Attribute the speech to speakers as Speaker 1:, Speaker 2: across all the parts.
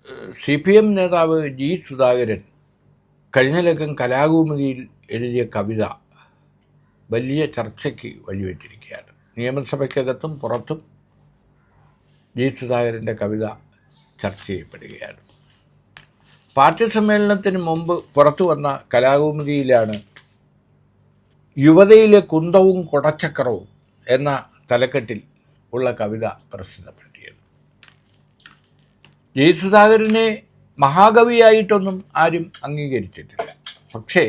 Speaker 1: CPM നേതാവ് G Sudhakaran കഴിഞ്ഞ ലക്കം കലാകൗമുദിയിൽ എഴുതിയ കവിത വലിയ ചർച്ചയ്ക്ക് വഴിവെച്ചിരിക്കുകയാണ്. നിയമസഭയ്ക്കകത്തും പുറത്തും ജി സുധാകരൻ്റെ കവിത ചർച്ച ചെയ്യപ്പെടുകയാണ്. പാർട്ടി സമ്മേളനത്തിന് മുമ്പ് പുറത്തു വന്ന കലാകൗമുദിയിലാണ് യുവതയിലെ കുന്തവും കുടച്ചക്രവും എന്ന തലക്കെട്ടിൽ ഉള്ള കവിത പ്രസിദ്ധപ്പെടുത്തിയത്. ജി സുധാകരനെ മഹാകവിയായിട്ടൊന്നും ആരും അംഗീകരിച്ചിട്ടില്ല. പക്ഷേ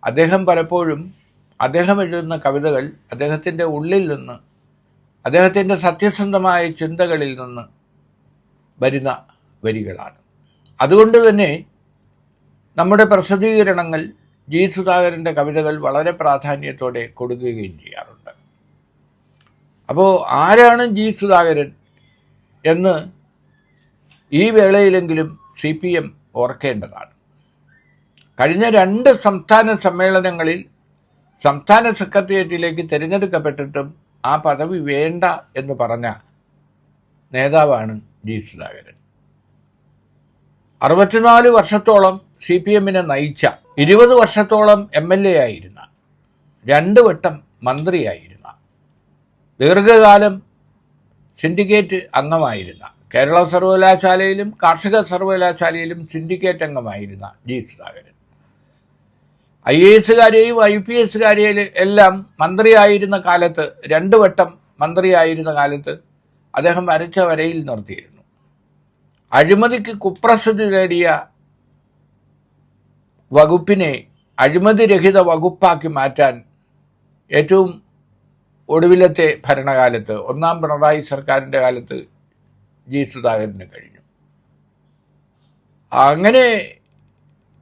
Speaker 1: അദ്ദേഹം പലപ്പോഴും അദ്ദേഹം എഴുതുന്ന കവിതകൾ അദ്ദേഹത്തിൻ്റെ ഉള്ളിൽ നിന്ന്, അദ്ദേഹത്തിൻ്റെ സത്യസന്ധമായ ചിന്തകളിൽ നിന്ന് വരുന്ന വരികളാണ്. അതുകൊണ്ട് തന്നെ നമ്മുടെ പ്രസിദ്ധീകരണങ്ങൾ ജി സുധാകരൻ്റെ കവിതകൾ വളരെ പ്രാധാന്യത്തോടെ കൊടുക്കുകയും ചെയ്യാറുണ്ട്. അപ്പോൾ ആരാണ് ജി സുധാകരൻ എന്ന് ഈ വേളയിലെങ്കിലും CPM ഓർക്കേണ്ടതാണ്. കഴിഞ്ഞ 2 സംസ്ഥാന സമ്മേളനങ്ങളിൽ സംസ്ഥാന സെക്രട്ടേറിയറ്റിലേക്ക് തിരഞ്ഞെടുക്കപ്പെട്ടിട്ടും ആ പദവി വേണ്ട എന്ന് പറഞ്ഞ നേതാവാണ് ജി സുധാകരൻ. 64 വർഷത്തോളം CPMനെ നയിച്ച, 20 വർഷത്തോളം MLA ആയിരുന്ന, 2 വട്ടം മന്ത്രിയായിരുന്ന, ദീർഘകാലം സിൻഡിക്കേറ്റ് അംഗമായിരുന്ന, കേരള സർവകലാശാലയിലും കാർഷിക സർവകലാശാലയിലും സിൻഡിക്കേറ്റ് അംഗമായിരുന്ന ജി സുധാകരൻ IASകാരെയും IPSകാരെയും എല്ലാം മന്ത്രിയായിരുന്ന കാലത്ത്, 2 വട്ടം മന്ത്രിയായിരുന്ന കാലത്ത് അദ്ദേഹം വരച്ച വരയിൽ നിർത്തിയിരുന്നു. അഴിമതിക്ക് കുപ്രസിദ്ധി നേടിയ വകുപ്പിനെ അഴിമതിരഹിത വകുപ്പാക്കി മാറ്റാൻ ഏറ്റവും ഒടുവിലത്തെ ഭരണകാലത്ത്, 1ാം പിണറായി സർക്കാരിൻ്റെ കാലത്ത് ജി സുധാകരന് കഴിഞ്ഞു. അങ്ങനെ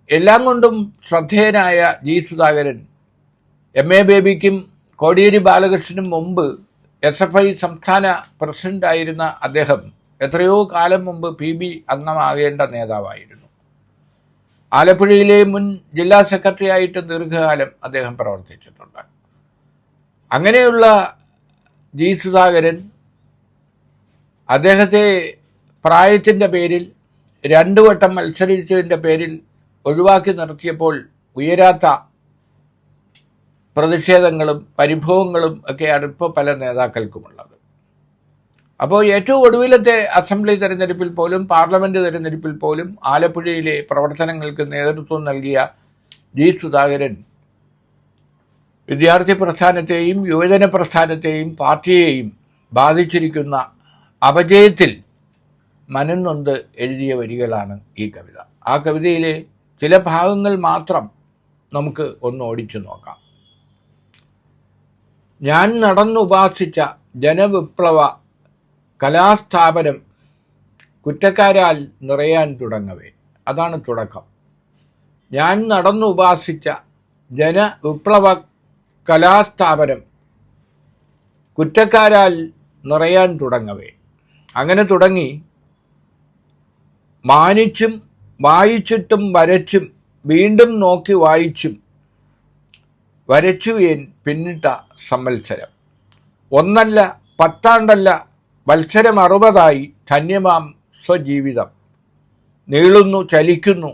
Speaker 1: എല്ലാം കൊണ്ടും ശ്രദ്ധേയനായ ജി സുധാകരൻ MA ബേബിക്കും കോടിയേരി ബാലകൃഷ്ണനും മുമ്പ് SFI സംസ്ഥാന പ്രസിഡന്റായിരുന്ന അദ്ദേഹം എത്രയോ കാലം മുമ്പ് PB അംഗമാകേണ്ട നേതാവായിരുന്നു. ആലപ്പുഴയിലെ മുൻ ജില്ലാ സെക്രട്ടറി ആയിട്ട് ദീർഘകാലം അദ്ദേഹം പ്രവർത്തിച്ചിട്ടുണ്ട്. അങ്ങനെയുള്ള ജി സുധാകരൻ അദ്ദേഹത്തെ പ്രായത്തിൻ്റെ പേരിൽ 2 വട്ടം മത്സരിച്ചതിൻ്റെ പേരിൽ ഒഴിവാക്കി നിർത്തിയപ്പോൾ ഉയരാത്ത പ്രതിഷേധങ്ങളും പരിഭവങ്ങളും ഒക്കെയാണ് ഇപ്പോൾ പല നേതാക്കൾക്കുമുള്ളത്. അപ്പോൾ ഏറ്റവും ഒടുവിലത്തെ അസംബ്ലി തെരഞ്ഞെടുപ്പിൽ പോലും, പാർലമെൻറ്റ് തെരഞ്ഞെടുപ്പിൽ പോലും ആലപ്പുഴയിലെ പ്രവർത്തനങ്ങൾക്ക് നേതൃത്വം നൽകിയ ജി സുധാകരൻ വിദ്യാർത്ഥി പ്രസ്ഥാനത്തെയും യുവജന പ്രസ്ഥാനത്തെയും പാർട്ടിയെയും ബാധിച്ചിരിക്കുന്ന അപജയത്തിൽ മനംനൊന്ത് എഴുതിയ വരികളാണ് ഈ കവിത. ആ കവിതയിലെ ചില ഭാഗങ്ങൾ മാത്രം നമുക്ക് ഒന്ന് ഓടിച്ചു നോക്കാം. ഞാൻ നടന്നുപാസിച്ച ജനവിപ്ലവ കലാസ്ഥാപനം കുറ്റക്കാരാൽ നിറയാൻ തുടങ്ങവേ. അതാണ് തുടക്കം. ഞാൻ നടന്നുപാസിച്ച ജനവിപ്ലവ കലാസ്ഥാപനം കുറ്റക്കാരാൽ നിറയാൻ തുടങ്ങവേ. അങ്ങനെ തുടങ്ങി മാനിച്ചും വായിച്ചിട്ടും വരച്ചും വീണ്ടും നോക്കി വായിച്ചും വരച്ചുവേൻ പിന്നിട്ട സംവത്സരം. 1 പത്താണ്ടല്ല വത്സരം 60 ധന്യമാം സ്വജീവിതം. നീളുന്നു ചലിക്കുന്നു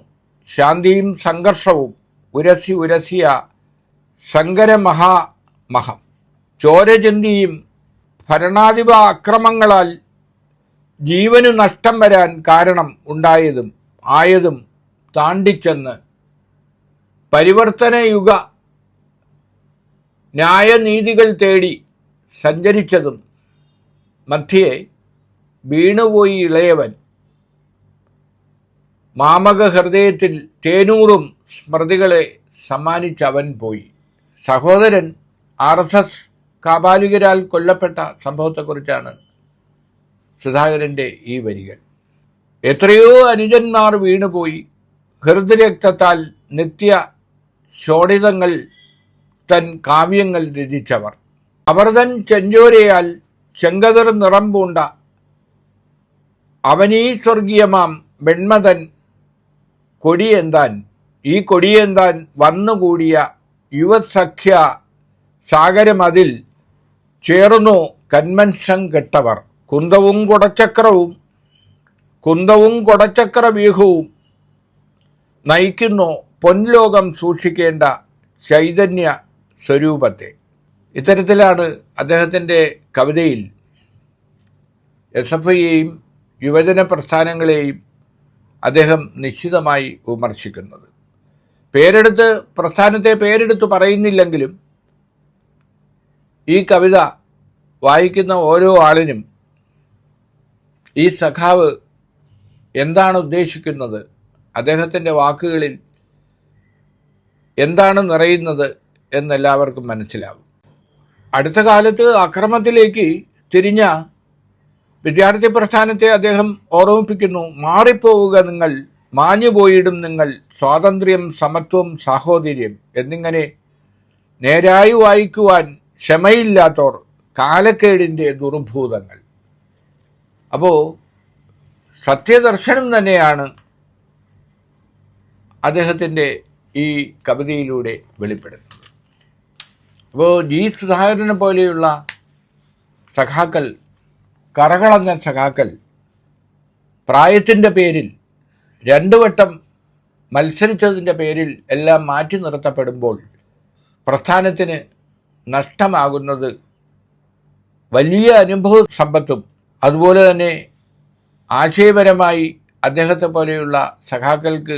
Speaker 1: ശാന്തിയും സംഘർഷവും ഉരസിയ സങ്കരമഹാമഹം. ചോരചന്തിയും ഭരണാധിപ അക്രമങ്ങളാൽ ജീവനു നഷ്ടം വരാൻ കാരണം ഉണ്ടായതും ആയതും താണ്ടിച്ചെന്ന് പരിവർത്തനയുഗ ന്യായനീതികൾ തേടി സഞ്ചരിച്ചതും മധ്യേ വീണുപോയി ഇളയവൻ. മാമക ഹൃദയത്തിൽ തേനൂറും സ്മൃതികളെ സമ്മാനിച്ചവൻ പോയി. സഹോദരൻ RSS കാപാലികരാൽ കൊല്ലപ്പെട്ട സംഭവത്തെക്കുറിച്ചാണ് സുധാകരൻ്റെ ഈ വരികൾ. എത്രയോ അനുജന്മാർ വീണുപോയി ഹൃദയരക്തത്താൽ നിത്യ ശോണിതങ്ങൾ തൻ കാവ്യങ്ങൾ രചിച്ചവർ. അവർ തൻ ചെഞ്ചോരയാൽ ചെങ്കതിർ നിറം പൂണ്ട അവനീ സ്വർഗീയമാം വെണ്മതൻ കൊടിയേന്താൻ, ഈ കൊടിയേന്താൻ വന്നുകൂടിയ യുവസഖ്യ സാഗരമതിൽ ചേർന്നു കന്മൻഷം കെട്ടവർ. കുന്തവും കുടച്ചക്രവും കുന്തവും കൊടച്ചക്ര വ്യൂഹവും നയിക്കുന്നു പൊൻലോകം സൂക്ഷിക്കേണ്ട ചൈതന്യ സ്വരൂപത്തെ. ഇത്തരത്തിലാണ് അദ്ദേഹത്തിൻ്റെ കവിതയിൽ SFIയെയും യുവജന പ്രസ്ഥാനങ്ങളെയും അദ്ദേഹം നിശ്ചിതമായി വിമർശിക്കുന്നത്. പ്രസ്ഥാനത്തെ പേരെടുത്ത് പറയുന്നില്ലെങ്കിലും ഈ കവിത വായിക്കുന്ന ഓരോ ആളിനും ഈ സഖാവ് എന്താണ് ഉദ്ദേശിക്കുന്നത്, അദ്ദേഹത്തിൻ്റെ വാക്കുകളിൽ എന്താണ് നിറയുന്നത് എന്നെല്ലാവർക്കും മനസ്സിലാവും. അടുത്ത കാലത്ത് അക്രമത്തിലേക്ക് തിരിഞ്ഞ വിദ്യാർത്ഥി പ്രസ്ഥാനത്തെ അദ്ദേഹം ഓർമ്മിപ്പിക്കുന്നു. മാറിപ്പോവുക നിങ്ങൾ, മാഞ്ഞുപോയിടും നിങ്ങൾ, സ്വാതന്ത്ര്യം, സമത്വം, സാഹോദര്യം എന്നിങ്ങനെ നേരായി വായിക്കുവാൻ ക്ഷമയില്ലാത്തോർ കാലക്കേടിൻ്റെ ദുർഭൂതങ്ങൾ. അപ്പോൾ സത്യദർശനം തന്നെയാണ് അദ്ദേഹത്തിൻ്റെ ഈ കവിതയിലൂടെ വെളിപ്പെടുന്നത്. അപ്പോൾ ജി സുധാകരനെ പോലെയുള്ള സഖാക്കൾ, കറകളഞ്ഞ സഖാക്കൾ പ്രായത്തിൻ്റെ പേരിൽ 2 വട്ടം മത്സരിച്ചതിൻ്റെ പേരിൽ എല്ലാം മാറ്റി നിർത്തപ്പെടുമ്പോൾ പ്രസ്ഥാനത്തിന് നഷ്ടമാകുന്നത് വലിയ അനുഭവ സമ്പത്തും അതുപോലെ തന്നെ ആശയപരമായി അദ്ദേഹത്തെ പോലെയുള്ള സഖാക്കൾക്ക്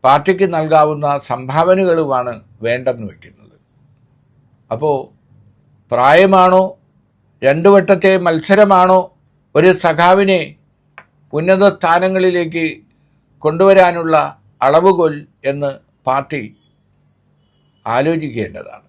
Speaker 1: പാർട്ടിക്ക് നൽകാവുന്ന സംഭാവനകളുമാണ് വേണ്ടെന്ന് വയ്ക്കുന്നത്. അപ്പോൾ പ്രായമാണോ 2 വട്ടത്തെ മത്സരമാണോ ഒരു സഖാവിനെ ഉന്നത സ്ഥാനങ്ങളിലേക്ക് കൊണ്ടുവരാനുള്ള അളവുകോൽ എന്ന് പാർട്ടി ആലോചിക്കേണ്ടതാണ്.